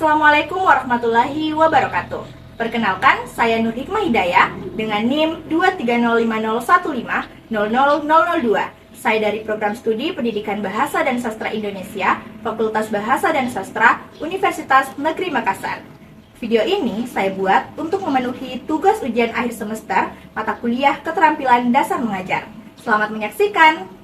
Assalamualaikum warahmatullahi wabarakatuh. Perkenalkan, saya Nur Hikmah Hidayah dengan NIM 23050150002. Saya dari Program Studi Pendidikan Bahasa dan Sastra Indonesia, Fakultas Bahasa dan Sastra, Universitas Negeri Makassar. Video ini saya buat untuk memenuhi tugas ujian akhir semester mata kuliah Keterampilan Dasar Mengajar. Selamat menyaksikan!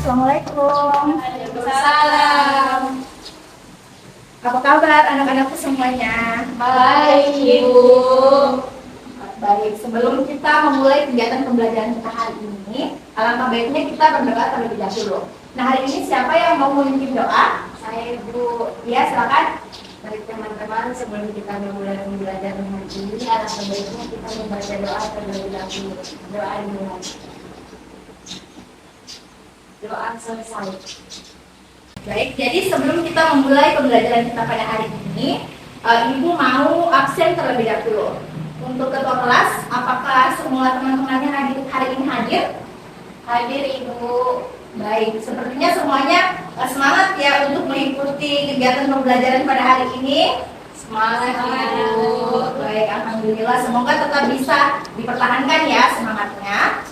Assalamualaikum. Waalaikumsalam. Apa kabar anak-anakku semuanya? Baik, Ibu. Baik, sebelum kita memulai kegiatan pembelajaran kita hari ini, alangkah baiknya kita berdoa terlebih dahulu. Nah, hari ini siapa yang mau memimpin doa? Saya Ibu. Ya, silakan. Baik teman-teman, sebelum kita memulai pembelajaran hari ini, alangkah baiknya kita membaca doa terlebih dahulu. Doa dimulai. Doa selesai. Baik, jadi sebelum kita memulai pembelajaran kita pada hari ini, Ibu mau absen terlebih dahulu. Untuk ketua kelas, apakah semua teman-temannya hari ini hadir? Hadir Ibu. Baik, sepertinya semuanya semangat ya untuk mengikuti kegiatan pembelajaran pada hari ini. Semangat Ibu. Baik, alhamdulillah. Semoga tetap bisa dipertahankan ya semangatnya.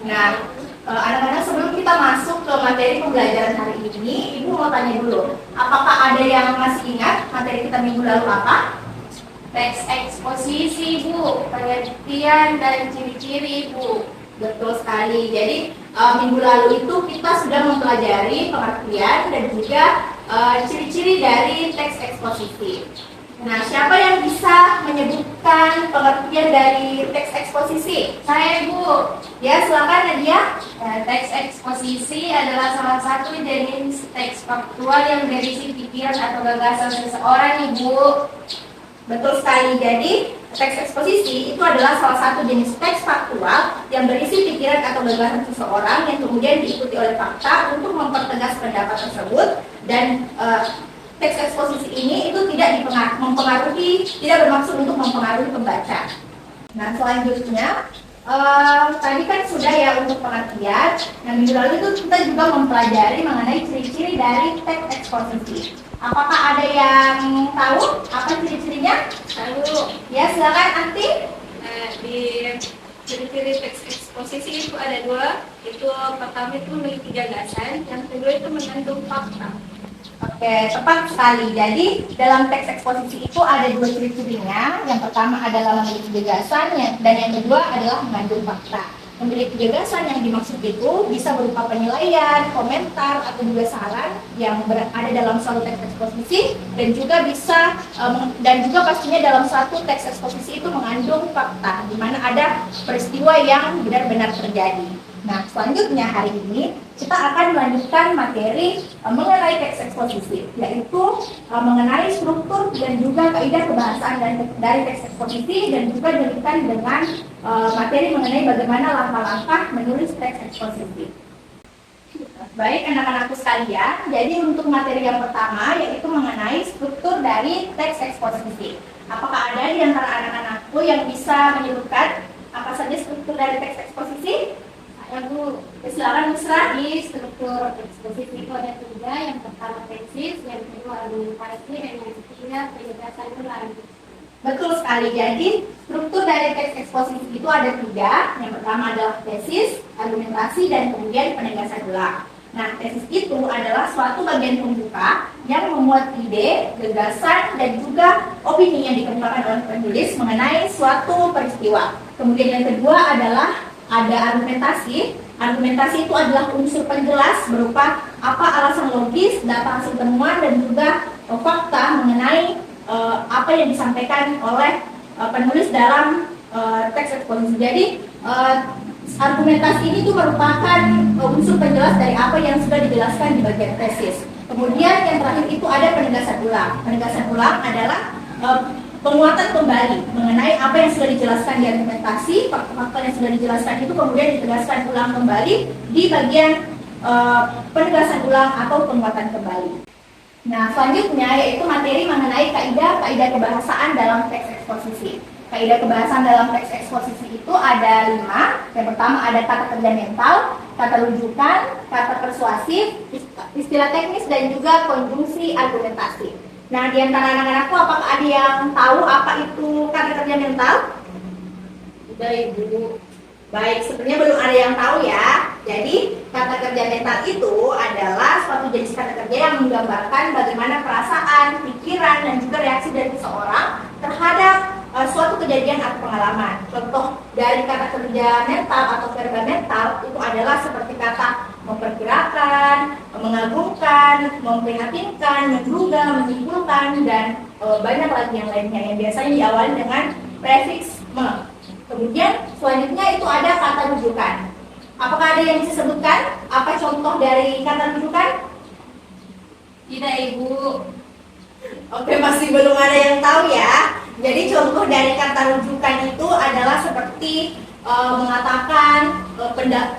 Nah, anak-anak, sebelum kita masuk ke materi pembelajaran hari ini, Ibu mau tanya dulu, apakah ada yang masih ingat materi kita minggu lalu apa? Teks eksposisi Bu, pengertian dan ciri-ciri Bu. Betul sekali. Jadi minggu lalu itu kita sudah mempelajari pengertian dan juga ciri-ciri dari teks eksposisi. Nah, siapa yang bisa menyebutkan pengertian dari teks eksposisi? Saya Bu. Ya, silakan Nadia. Teks eksposisi adalah salah satu jenis teks faktual yang berisi pikiran atau gagasan seseorang, Ibu. Betul sekali. Jadi, teks eksposisi itu adalah salah satu jenis teks faktual yang berisi pikiran atau gagasan seseorang yang kemudian diikuti oleh fakta untuk mempertegas pendapat tersebut, dan teks eksposisi ini itu tidak mempengaruhi, tidak bermaksud untuk mempengaruhi pembaca. Nah, selanjutnya tadi kan sudah ya untuk pengertian. Nah, minggu lalu itu kita juga mempelajari mengenai ciri-ciri dari teks eksposisi. Apakah ada yang tahu apa ciri-cirinya? Lalu Ya, silakan Anti. di ciri-ciri teks eksposisi itu ada dua. Itu pertama itu memiliki gagasan, yang kedua itu mengandung fakta. Oke, tepat sekali. Jadi dalam teks eksposisi itu ada dua ciri-cirinya. Yang pertama adalah memiliki gagasan, dan yang kedua adalah mengandung fakta. Memiliki gagasan yang dimaksud itu bisa berupa penilaian, komentar, atau juga saran yang ada dalam suatu teks eksposisi, dan juga bisa dan juga pastinya dalam suatu teks eksposisi itu mengandung fakta, di mana ada peristiwa yang benar-benar terjadi. Nah, selanjutnya hari ini kita akan melanjutkan materi mengenai teks eksposisi, yaitu mengenai struktur dan juga kaidah kebahasaan dari teks eksposisi, dan juga dilanjutkan dengan materi mengenai bagaimana langkah-langkah menulis teks eksposisi. Baik anak-anakku sekalian, jadi untuk materi yang pertama yaitu mengenai struktur dari teks eksposisi. Apakah ada di antara anak-anakku yang bisa menyebutkan apa saja struktur dari teks eksposisi? Lalu Silakan Musra. di struktur eksposisi itu ada tiga. Yang pertama tesis, yang kedua argumentasi, dan yang ketiga penjelasan ulang. Betul sekali. Jadi struktur dari teks eksposisi itu ada tiga. Yang pertama adalah tesis, argumentasi, dan kemudian penegasan ulang. Nah, tesis itu adalah suatu bagian pembuka yang memuat ide, gagasan, dan juga opini yang dikemukakan oleh penulis mengenai suatu peristiwa. Kemudian yang kedua adalah ada argumentasi. Argumentasi itu adalah unsur penjelas berupa apa alasan logis, data hasil temuan, dan juga fakta mengenai apa yang disampaikan oleh penulis dalam teks eksposisi. Jadi argumentasi ini tuh merupakan unsur penjelas dari apa yang sudah dijelaskan di bagian tesis. Kemudian yang terakhir itu ada penegasan ulang. Penegasan ulang adalah penguatan kembali mengenai apa yang sudah dijelaskan di argumentasi, fakta-fakta yang sudah dijelaskan itu kemudian ditegaskan ulang kembali di bagian penegasan ulang atau penguatan kembali. Nah, selanjutnya yaitu materi mengenai kaidah kebahasaan dalam teks eksposisi. Kaidah kebahasaan dalam teks eksposisi itu ada 5. Yang pertama ada kata kerja mental, kata rujukan, kata persuasif, istilah teknis, dan juga konjungsi argumentasi. Nah, di antara anak-anakku apakah ada yang tahu apa itu kata kerja mental? Sudah, Ibu. Baik, sebenarnya belum ada yang tahu ya. Jadi, kata kerja mental itu adalah suatu jenis kata kerja yang menggambarkan bagaimana perasaan, pikiran, dan juga reaksi dari seseorang terhadap suatu kejadian atau pengalaman. Contoh dari kata kerja mental atau verba mental itu adalah seperti kata memperkirakan, mengagumkan, memprihatinkan, menduga, menyimpulkan, dan banyak lagi yang lainnya yang biasanya diawali dengan prefiks me. Kemudian selanjutnya itu ada kata rujukan. Apakah ada yang bisa sebutkan apa contoh dari kata rujukan? Tidak, Ibu. Oke, masih belum ada yang tahu ya. Jadi contoh dari kata rujukan itu adalah seperti mengatakan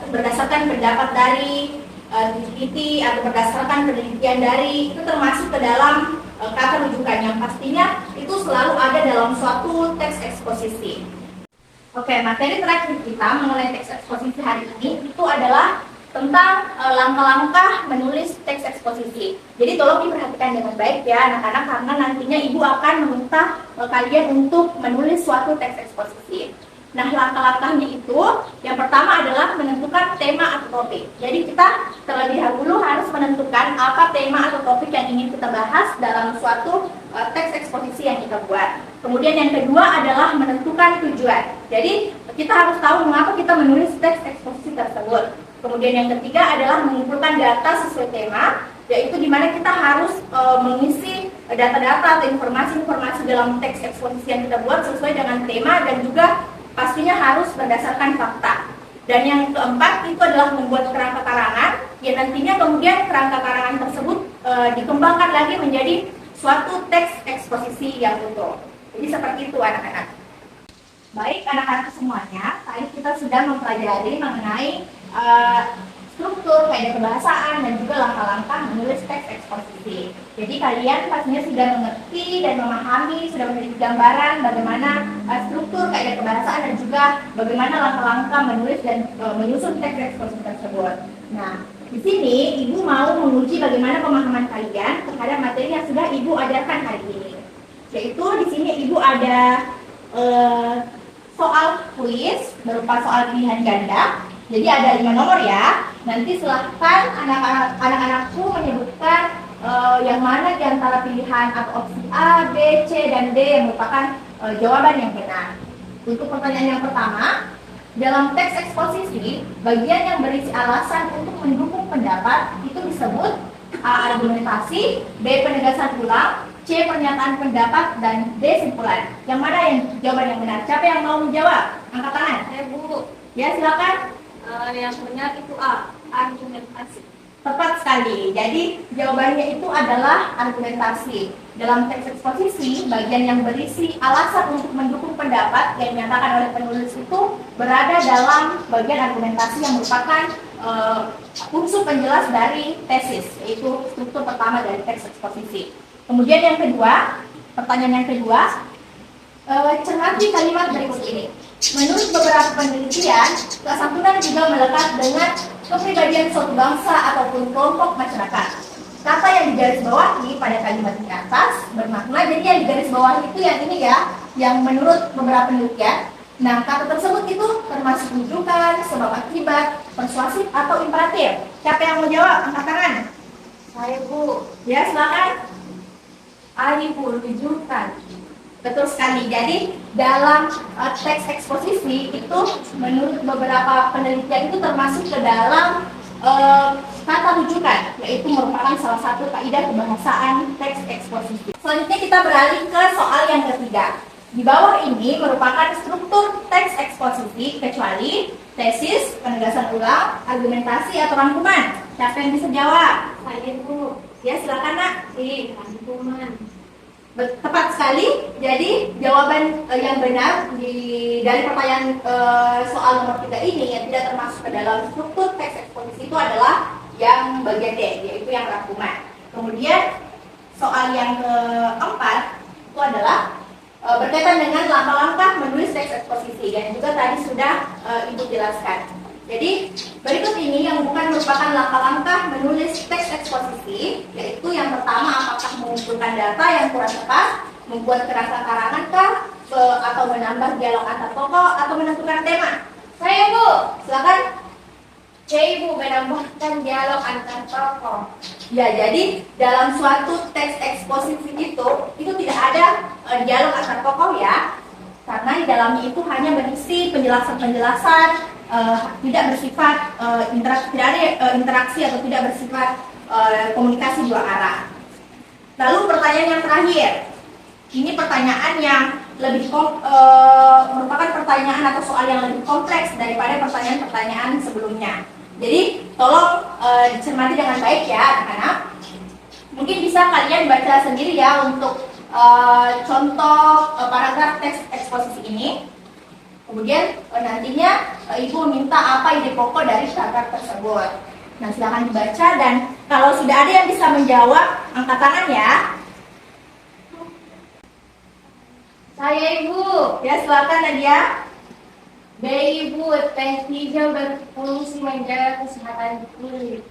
berdasarkan pendapat dari teliti atau berdasarkan penelitian dari, itu termasuk ke dalam kata rujukan yang pastinya itu selalu ada dalam suatu teks eksposisi. Oke, materi terakhir kita mengenai teks eksposisi hari ini itu adalah tentang langkah-langkah menulis teks eksposisi. Jadi tolong diperhatikan dengan baik ya anak-anak, karena nantinya ibu akan meminta kalian untuk menulis suatu teks eksposisi. Nah, langkah-langkahnya itu yang pertama adalah menentukan tema atau topik. Jadi kita terlebih dahulu harus menentukan apa tema atau topik yang ingin kita bahas dalam suatu teks eksposisi yang kita buat. Kemudian yang kedua adalah menentukan tujuan. Jadi kita harus tahu mengapa kita menulis teks eksposisi tersebut. Kemudian yang ketiga adalah mengumpulkan data sesuai tema, yaitu di mana kita harus mengisi data-data atau informasi-informasi dalam teks eksposisi yang kita buat sesuai dengan tema dan juga pastinya harus berdasarkan fakta. Dan yang keempat itu adalah membuat kerangka karangan, yang nantinya kemudian kerangka karangan tersebut dikembangkan lagi menjadi suatu teks eksposisi yang utuh. Jadi seperti itu anak-anak. Baik anak-anak semuanya, tadi kita sudah mempelajari mengenai struktur, kaidah kebahasaan, dan juga langkah-langkah menulis teks eksposisi. Jadi kalian pastinya sudah mengerti dan memahami, sudah memiliki gambaran bagaimana struktur, kaidah kebahasaan, dan juga bagaimana langkah-langkah menulis dan menyusun teks eksposisi tersebut. Nah, di sini Ibu mau menguji bagaimana pemahaman kalian terhadap materi yang sudah Ibu ajarkan hari ini. Yaitu di sini Ibu ada soal kuis berupa soal pilihan ganda. Jadi ada 5 nomor ya. Nanti silahkan anak-anakku menyebutkan yang mana di antara pilihan atau opsi A, B, C, dan D yang merupakan jawaban yang benar. Untuk pertanyaan yang pertama, dalam teks eksposisi, bagian yang berisi alasan untuk mendukung pendapat itu disebut A. Argumentasi, B. Penegasan ulang, C. Pernyataan pendapat, dan D. Simpulan. Yang mana yang jawaban yang benar? Siapa yang mau menjawab? Angkat tangan. Saya, Bu. Ya, silakan. Yang benar itu A. Argumentasi. Tepat sekali. Jadi jawabannya itu adalah argumentasi. Dalam teks eksposisi, bagian yang berisi alasan untuk mendukung pendapat yang dinyatakan oleh penulis itu berada dalam bagian argumentasi yang merupakan unsur penjelas dari tesis, yaitu struktur pertama dari teks eksposisi. Kemudian yang kedua, pertanyaan yang kedua, cermati kalimat berikut ini. Menurut beberapa penelitian, kesantunan juga melekat dengan kepribadian suatu bangsa ataupun kelompok masyarakat. Kata yang digarisbawahi pada kalimat di atas bermakna, jadi yang digarisbawahi itu yang ini ya, yang menurut beberapa penelitian. Nah, kata tersebut itu termasuk rujukan, sebab akibat, persuasif atau imperatif. Siapa yang mau jawab? Angkat tangan. Saya, Bu. Ya, silakan. A, Ibu, rujukan. Betul sekali. Jadi dalam teks eksposisi itu menurut beberapa penelitian itu termasuk ke dalam kata rujukan, yaitu merupakan salah satu kaidah kebahasaan teks eksposisi. Selanjutnya kita beralih ke soal yang ketiga. Di bawah ini merupakan struktur teks eksposisi kecuali tesis, penegasan ulang, argumentasi atau rangkuman. Siapa yang bisa jawab? Saya, Bu. Ya, silakan Nak. Rangkuman. Tepat sekali. Jadi jawaban yang benar dari pertanyaan soal nomor 3 ini yang tidak termasuk ke dalam struktur teks eksposisi itu adalah yang bagian D, yaitu yang rangkuman. Kemudian soal yang keempat itu adalah berkaitan dengan langkah-langkah menulis teks eksposisi dan juga tadi sudah Ibu jelaskan. Jadi berikut ini yang bukan merupakan langkah-langkah menulis teks eksposisi, yaitu yang pertama apakah mengumpulkan data yang kurang tepat, membuat kerangka karangan kah, atau menambah dialog antar tokoh, atau menentukan tema. Saya Bu, silakan. Saya Ibu menambahkan dialog antar tokoh. Ya, jadi dalam suatu teks eksposisi itu tidak ada dialog antar tokoh ya, karena di dalamnya itu hanya berisi penjelasan-penjelasan, tidak bersifat tidak ada interaksi atau tidak bersifat komunikasi dua arah. Lalu pertanyaan yang terakhir, ini pertanyaan yang lebih merupakan pertanyaan atau soal yang lebih kompleks daripada pertanyaan-pertanyaan sebelumnya. Jadi tolong dicermati dengan baik ya anak-anak. Mungkin bisa kalian baca sendiri ya untuk contoh paragraf teks eksposisi ini. Kemudian nantinya Ibu minta apa ide pokok dari paragraf tersebut. Nah, silakan dibaca dan kalau sudah ada yang bisa menjawab, angkat tangan ya. Saya Ibu. Ya, silakan Nadia. Baik Ibu, teh hijau berfungsi menjaga kesehatan kulit.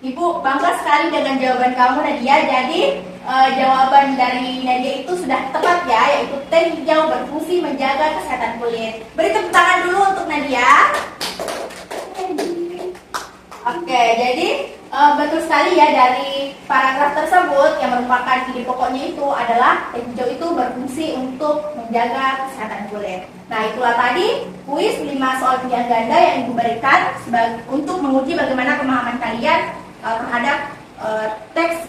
Ibu bangga sekali dengan jawaban kamu Nadia. Jadi jawaban dari Nadia itu sudah tepat ya, yaitu teh hijau berfungsi menjaga kesehatan kulit. Beri tepuk tangan dulu untuk Nadia. Oke, jadi betul sekali ya, dari paragraf tersebut yang merupakan ide pokoknya itu adalah teh hijau itu berfungsi untuk menjaga kesehatan kulit. Nah, itulah tadi kuis 5 soal pilihan ganda yang Ibu berikan untuk menguji bagaimana pemahaman kalian terhadap teks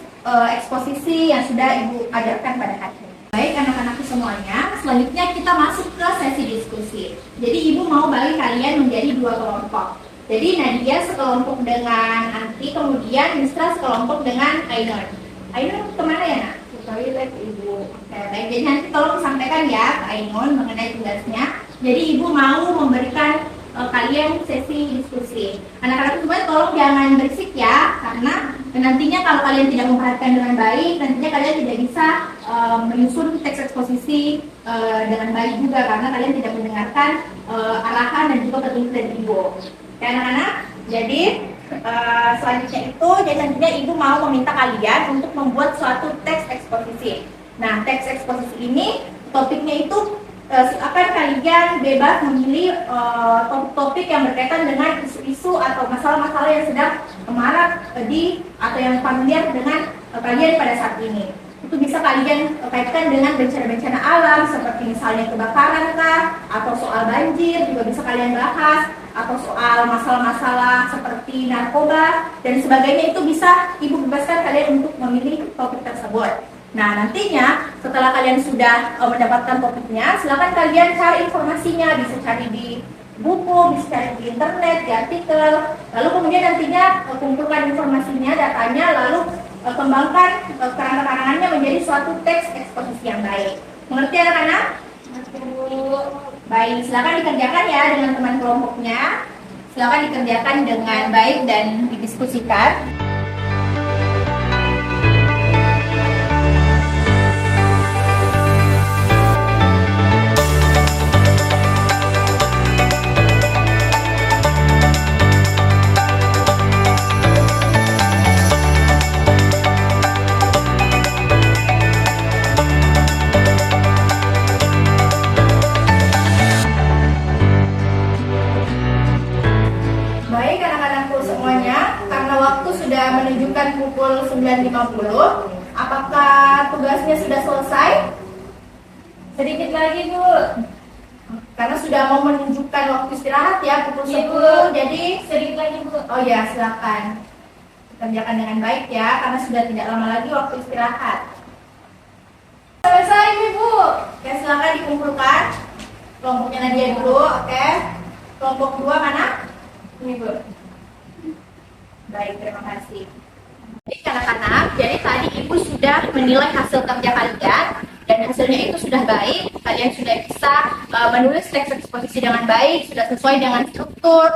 eksposisi yang sudah Ibu ajarkan pada hari ini. Baik anak-anakku semuanya, selanjutnya kita masuk ke sesi diskusi. Jadi Ibu mau bagi kalian menjadi 2 kelompok. Jadi Nadia sekelompok dengan Anti, kemudian Mistra sekelompok dengan Ainun. Ainun kemana ya nak? Ke toilet Ibu. Oke, baik, jadi nanti tolong sampaikan ya ke Ainun mengenai tugasnya. Jadi Ibu mau memberikan kalian sesi diskusi. Anak-anak semua tolong jangan berisik ya, karena nantinya kalau kalian tidak memperhatikan dengan baik, nantinya kalian tidak bisa menyusun teks eksposisi dengan baik juga, karena kalian tidak mendengarkan arahan dan juga petunjuk dari Ibu. Oke anak-anak, jadi selanjutnya itu, jadi nantinya Ibu mau meminta kalian untuk membuat suatu teks eksposisi. Nah, teks eksposisi ini topiknya itu silakan kalian bebas memilih topik yang berkaitan dengan isu-isu atau masalah-masalah yang sedang marak atau yang familiar dengan kalian pada saat ini. Itu bisa kalian kaitkan dengan bencana-bencana alam seperti misalnya kebakaran kah, atau soal banjir juga bisa kalian bahas, atau soal masalah-masalah seperti narkoba dan sebagainya. Itu bisa Ibu bebaskan kalian untuk memilih topik tersebut. Nah, nantinya setelah kalian sudah mendapatkan topiknya, silakan kalian cari informasinya, bisa cari di buku, bisa cari di internet, di artikel. Lalu kemudian nantinya kumpulkan informasinya, datanya, lalu kembangkan kerangka-karangannya menjadi suatu teks eksposisi yang baik. Mengerti anak-anak? Baik, silakan dikerjakan ya dengan teman kelompoknya. Silakan dikerjakan dengan baik dan didiskusikan. Menunjukkan pukul 9.50. Apakah tugasnya sudah selesai? Sedikit lagi Bu. Karena sudah mau menunjukkan waktu istirahat ya, pukul 10. Ibu, jadi sedikit lagi Bu. Oh ya, silakan kerjakan dengan baik ya, karena sudah tidak lama lagi waktu istirahat. Selesai Ibu. Oke, silakan dikumpulkan. Kelompoknya Nadia dulu, oke. Kelompok 2 mana? Ini Bu. Baik, terima kasih. Jadi anak-anak, jadi tadi Ibu sudah menilai hasil kerja kalian dan hasilnya itu sudah baik. kalian sudah bisa menulis teks eksposisi dengan baik, sudah sesuai dengan struktur,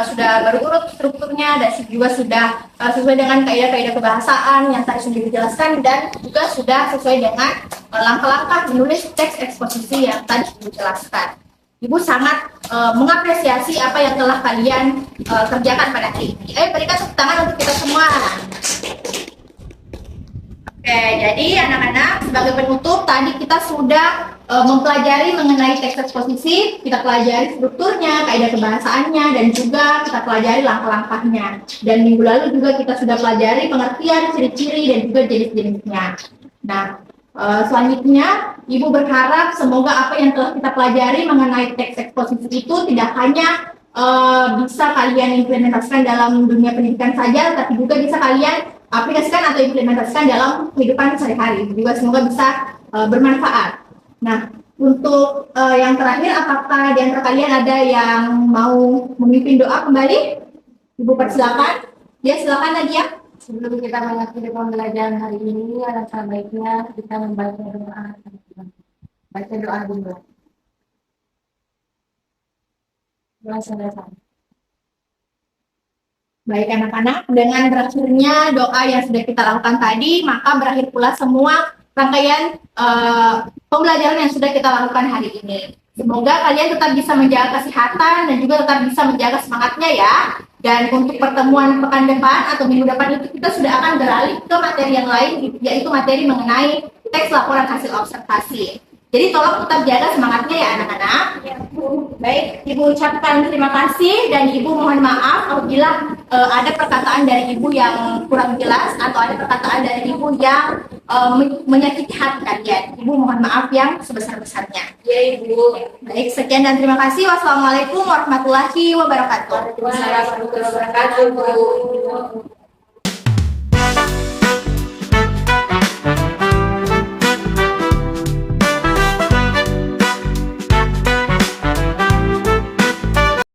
sudah berurut strukturnya, dan juga sudah sesuai dengan kaidah-kaidah kebahasaan yang tadi sudah dijelaskan, dan juga sudah sesuai dengan langkah-langkah menulis teks eksposisi yang tadi dijelaskan. Ibu sangat mengapresiasi apa yang telah kalian kerjakan pada hari ini. Ayo berikan tepuk tangan untuk kita semua. Oke, jadi anak-anak sebagai penutup tadi kita sudah mempelajari mengenai teks eksposisi, kita pelajari strukturnya, kaidah kebahasaannya, dan juga kita pelajari langkah-langkahnya. Dan minggu lalu juga kita sudah pelajari pengertian, ciri-ciri, dan juga jenis-jenisnya. Nah, selanjutnya, Ibu berharap semoga apa yang telah kita pelajari mengenai teks eksposisi itu tidak hanya bisa kalian implementasikan dalam dunia pendidikan saja, tapi juga bisa kalian aplikasikan atau implementasikan dalam kehidupan sehari-hari. Juga semoga bisa bermanfaat. Nah, untuk yang terakhir, apakah di antara kalian ada yang mau memimpin doa kembali? Ibu persilakan. Ya, silakan Nadia. Sebelum kita mengakhiri pembelajaran hari ini, alangkah baiknya kita membaca doa. Baca doa dulu. Doa selesai. Baik anak-anak, dengan berakhirnya doa yang sudah kita lakukan tadi, maka berakhir pula semua rangkaian pembelajaran yang sudah kita lakukan hari ini. Semoga kalian tetap bisa menjaga kesehatan dan juga tetap bisa menjaga semangatnya ya. Dan untuk pertemuan pekan depan atau minggu depan itu kita sudah akan beralih ke materi yang lain, yaitu materi mengenai teks laporan hasil observasi. Jadi tolong tetap jaga semangatnya ya anak-anak. Baik, Ibu ucapkan terima kasih dan Ibu mohon maaf apabila ada perkataan dari Ibu yang kurang jelas atau ada perkataan dari Ibu yang menyakiti hati kalian. Ibu mohon maaf yang sebesar-besarnya. Ya Ibu. Baik, sekian dan terima kasih. Wassalamualaikum warahmatullahi wabarakatuh. Waalaikumsalam warahmatullahi wabarakatuh.